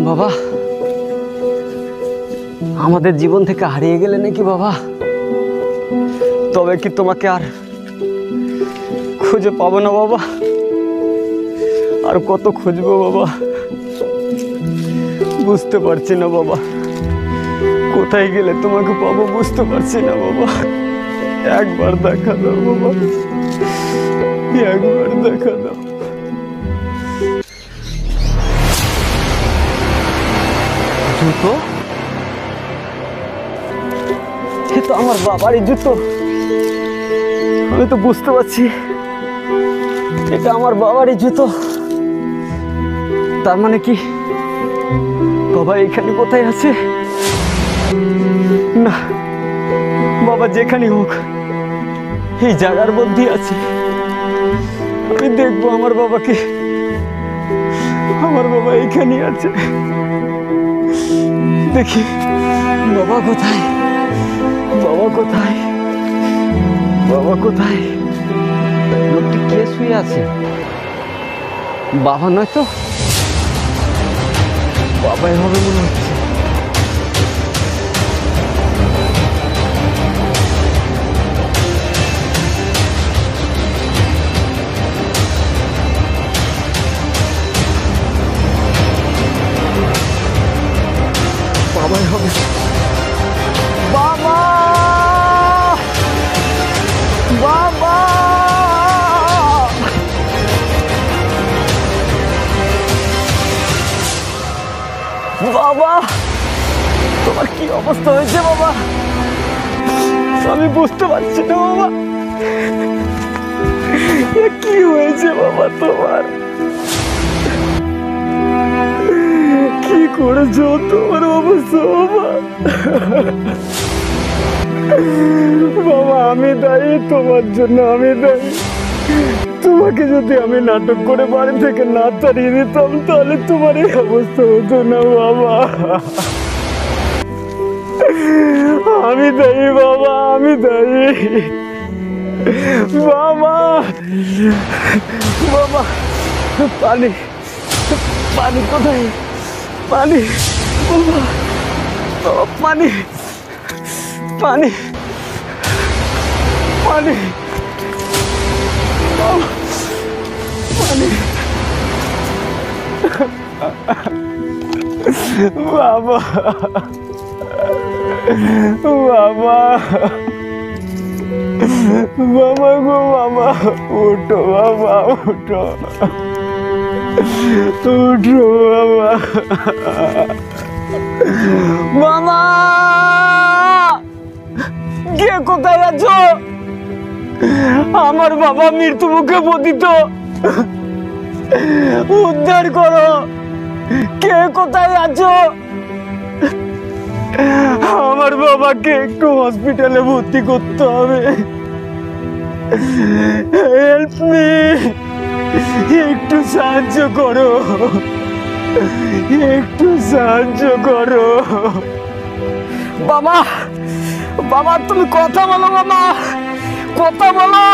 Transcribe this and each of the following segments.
বাবা, আমাদের জীবন থেকে হারিয়ে গেলে নাকি বাবা? তবে কি তোমাকে আর খুঁজে পাবো না বাবা? আর কত খুঁজবো বাবা, বুঝতে পারছি না বাবা। কোথায় গেলে তোমাকে পাবো বুঝতে পারছি না বাবা। একবার দেখা দাও বাবা, একবার দেখা দাও। জুতো? এ তো আমার বাবারই জুতো। আমি তো বুঝতে পারছি এটা আমার বাবারই জুতো। তার মানে কি বাবা এখানে কোথায় আছে? না বাবা, যেখানে হোক এই জায়গার মধ্যে আছে। আমি দেখবো আমার বাবাকে। আমার বাবা এখানে আছে, দেখি বাবা কোথায়, বাবা কোথায়, বাবা কোথায়? লোকটি কে শুয়ে আছে? বাবা নয় তো? বাবাই হবে মনে হচ্ছে। বাবাই হবে। বাবা, বাবা, বাবা, তোমার কি অবস্থা হয়েছে বাবা? আমি বুঝতে পারছি না বাবা, কি হয়েছে বাবা তোমার? কি করেছো তোমার অবস্থা বাবা? বাবা আমি দায়ী তোমার জন্য, আমি দায়ী। তোমাকে যদি আমি নাটক করে বাড়ি থেকে না তাড়িয়ে দিতাম তাহলে তোমার এই অবস্থা হতো না বাবা। আমি দায়ী বাবা, আমি দায়ী বাবা। বাবা, পানি, পানি কোথায়? পানি বাবা, পানি, পানি, পানি, পানি বাবা, বাবা, বাবা গো বাবা, উঠো বাবা, উঠো, উঠো বাবা। মামা, কে কোথায় আছো? আমার বাবা মৃত্যু মুখে পতিত, উদ্ধার করো। কে কোথায় আছো? আমার বাবাকে একটু হসপিটালে ভর্তি করতে হবে। হেল্প মি, একটু সাহায্য করো, একটু সাহায্য করো। বাবা, বাবা তুমি কথা বলো বাবা, কথা বলো।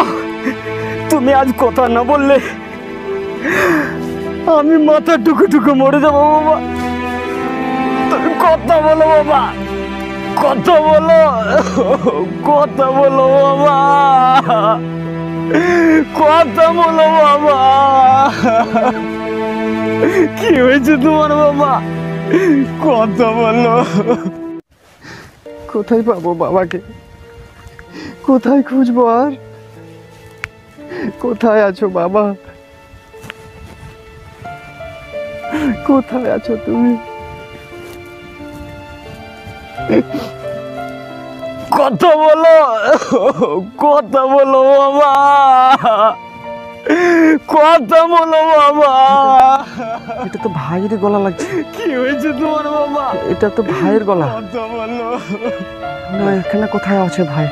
তুমি আজ কথা না বললে আমি মাথা টুকু টুকু মরে যাবো বাবা। তুমি কথা বলো বাবা, কথা বলো, কথা বলো বাবা, কথা বলো বাবা। কি হয়েছে তোমার বাবা? কথা বলো। কোথায় পাবো বাবাকে? কোথায় খুঁজবো আর? কোথায় আছো বাবা? কোথায় আছো তুমি? কথা বলো, কথা বলো বাবা, কথা বলো বাবা। এটা তো ভাইয়ের গলা লাগছে। কি হয়েছে তোমার বাবা? এটা তো ভাইয়ের গলা। কথা বলো না, এখানে কোথায় আছে ভাই?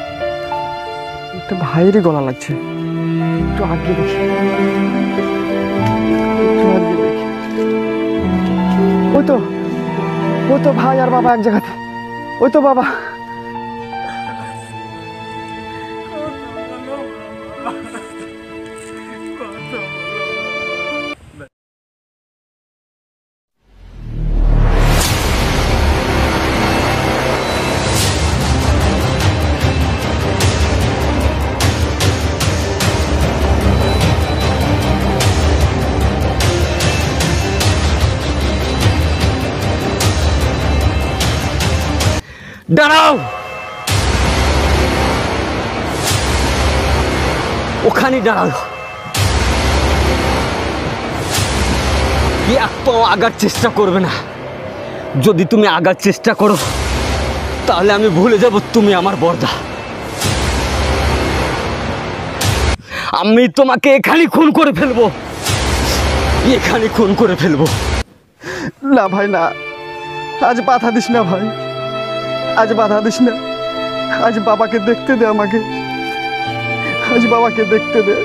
এটা ভাইয়েরই গলা লাগছে। একটু আগে দেখি, একটু আগে দেখি। ওই তো, ওই তো ভাই আর বাবা এক জায়গাতে। ওই তো বাবা। দাঁড়াও, ওখানে দাঁড়াও। কি এক পাও আগার চেষ্টা করবে না। যদি তুমি আগার চেষ্টা করো তাহলে আমি ভুলে যাব তুমি আমার বর্দা। আমি তোমাকে এখানে খুন করে ফেলবো, এখানে খুন করে ফেলবো। না ভাই না, আজ বাধা দিস না ভাই, আজ বাধা দিস না। আজ বাবাকে দেখতে দে আমাকে, আজ বাবাকে দেখতে দে।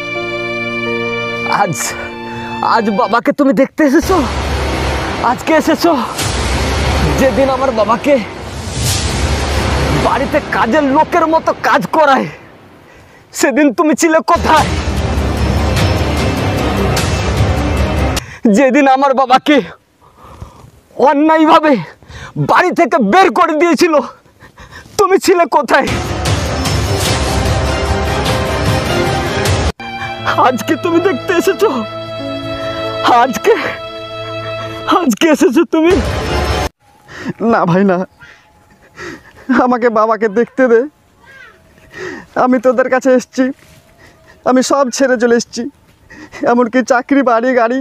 আজ আজ বাবাকে তুমি দেখতে এসেছো? আজকে এসেছো? যেদিন আমার বাবাকে বাড়িতে কাজের লোকের মতো কাজ করায় সেদিন তুমি ছিলে কোথায়? যেদিন আমার বাবাকে অন্যায়ভাবে বাড়ি থেকে বের করে দিয়েছিল তুমি ছিলে কোথায়? আজকে তুমি দেখতে এসেছো? আজকে আজকে এসেছো তুমি? না ভাই না, আমাকে বাবাকে দেখতে দে। আমি তোদের কাছে এসেছি, আমি সব ছেড়ে চলে এসেছি, এমনকি চাকরি বাড়ি গাড়ি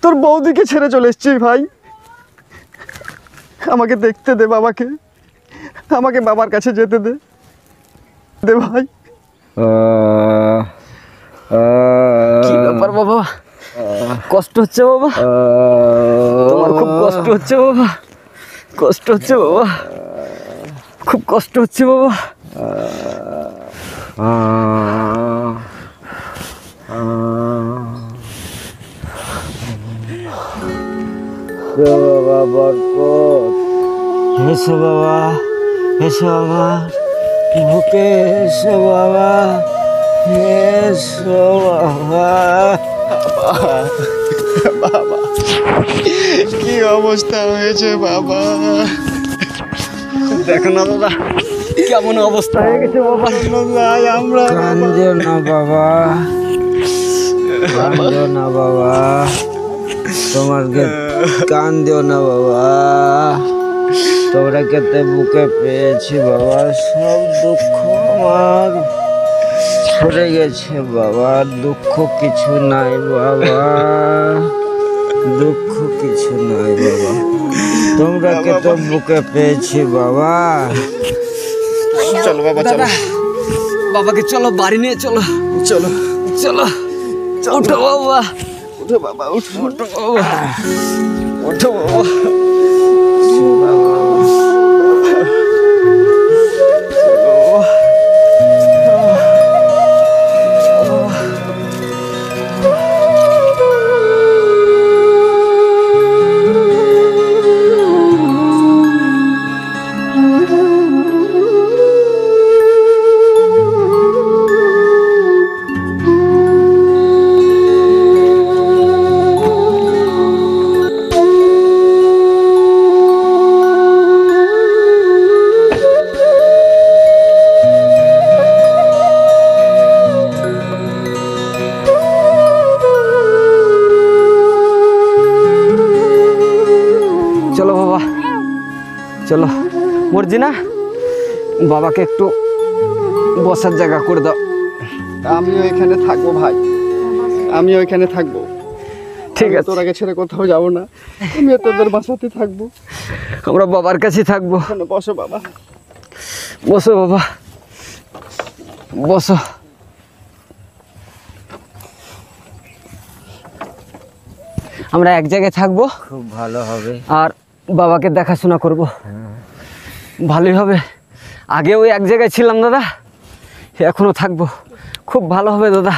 তোর বৌদিকে ছেড়ে চলে এসেছি ভাই। আমাকে দেখতে দে বাবাকে, আমাকে বাবার কাছে যেতে দে দে ভাই। কি ব্যাপার বাবা, কষ্ট হচ্ছে বাবা? তোমার খুব কষ্ট হচ্ছে বাবা? কষ্ট হচ্ছে বাবা? খুব কষ্ট হচ্ছে বাবা? বাবা বরকত, এসো বাবা, এসো বাবা, বুকে এসো বাবা, এসো বাবা। বাবা কি অবস্থা হয়েছে বাবা, দেখো না দাদা কেমন অবস্থা হয়ে গেছে বাবা। আমরা কাঁদো না বাবা, কাঁদো না বাবা, তোমাকে কাঁদো না বাবা। তোমরা কেতে বুকে পেয়েছি বাবা, সব দুঃখ আমার সরে গেছে বাবা। দুঃখ কিছু নাই বাবা, দুঃখ কিছু নাই বাবা। তোমরা কেতে বুকে পেয়েছি বাবা। চলো বাবা, চলো বাবাকে চলো বাড়ি নিয়ে চলো, চলো চলো উঠো বাবা, উঠো বাবা, উঠো উঠো বাবা, উঠো বাবা। চলো বাবা, চলো। মর্জিনা, বাবাকে একটু বসার জায়গা করে দাও। আমিও এখানে থাকবো ভাই, আমিও এখানে থাকবো। ঠিক আছে, তোর আগে ছেড়ে কোথাও যাবো না, আমিও তোদের বাসাতে থাকবো। আমরা বাবার কাছে থাকবো। বসো বাবা, বসো বাবা, বসো। আমরা এক জায়গায় থাকবো, খুব ভালো হবে। আর বাবাকে দেখাশোনা করব। ভালোই হবে। আগে ওই এক জায়গায় ছিলাম দাদা, এখনো থাকবো। খুব ভালো হবে দাদা,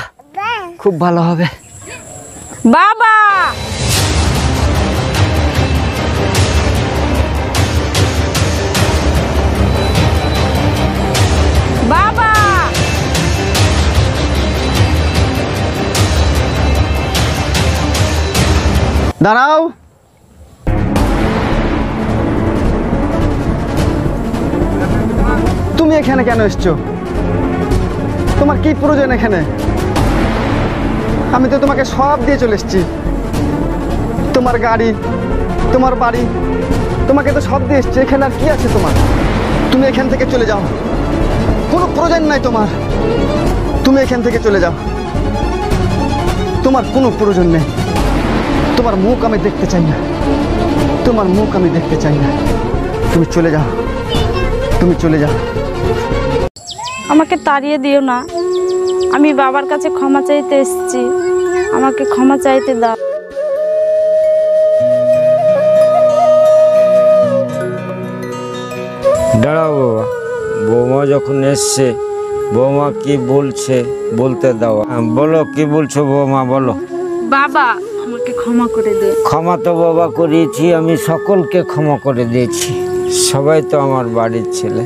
খুব ভালো হবে। বাবা বাবা দাঁড়াও। তুমি এখানে কেন এসছো? তোমার কি প্রয়োজন এখানে? আমি তো তোমাকে সব দিয়ে চলে এসেছি, তোমার গাড়ি, তোমার বাড়ি, তোমাকে তো সব দিয়ে এসছে, এখানে আর কি আছে তোমার? তুমি এখান থেকে চলে যাও, কোনো প্রয়োজন নাই তোমার। তুমি এখান থেকে চলে যাও, তোমার কোনো প্রয়োজন নেই। তোমার মুখ আমি দেখতে চাই না, তোমার মুখ আমি দেখতে চাই না। তুমি চলে যাও, তুমি চলে যাও। আমাকে তাড়িয়ে দিও না, আমি বাবার কাছে ক্ষমা চাইতে এসেছি, আমাকে ক্ষমা চাইতে দাও। দাঁড়াও বাবা, বৌমা যখন এসছে, বৌমা কি বলছে বলতে দাও। বলো কি বলছো বৌমা, বলো। বাবা আমাকে ক্ষমা করে দে। ক্ষমা তো বাবা করিয়েছি, আমি সকলকে ক্ষমা করে দিয়েছি। সবাই তো আমার বাড়ির ছেলে,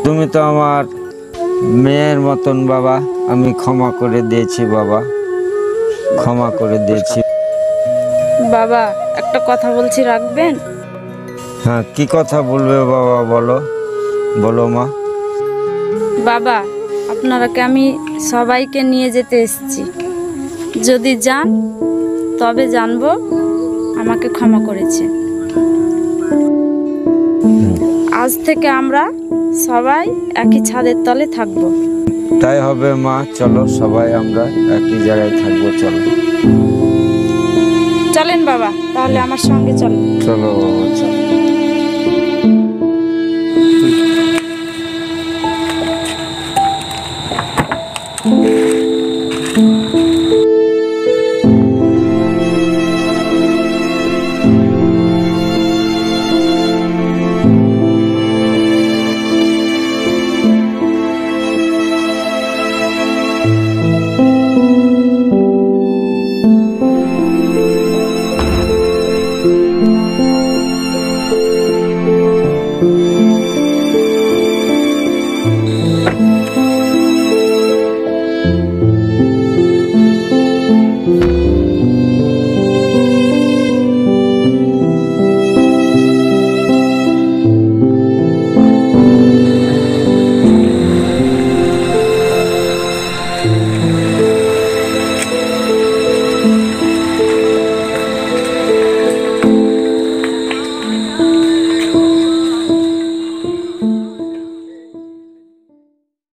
তুমি তো আমার মেয়ের মতন বাবা। আমি ক্ষমা করে দিয়েছি বাবা, ক্ষমা করে দিয়েছি। বাবা একটা কথা বলছি, রাখবেন? হ্যাঁ, কি কথা বলবে বাবা, বলো বলো মা। বাবা আপনারাকে আমি সবাইকে নিয়ে যেতে এসেছি, যদি যান তবে জানবো আমাকে ক্ষমা করেছে। আজ থেকে আমরা সবাই একই ছাদের তলে থাকবো। তাই হবে মা, চলো সবাই আমরা একই জায়গায় থাকবো। চলো চলেন বাবা, তাহলে আমার সঙ্গে চলেন। চলো বাবা, চলো।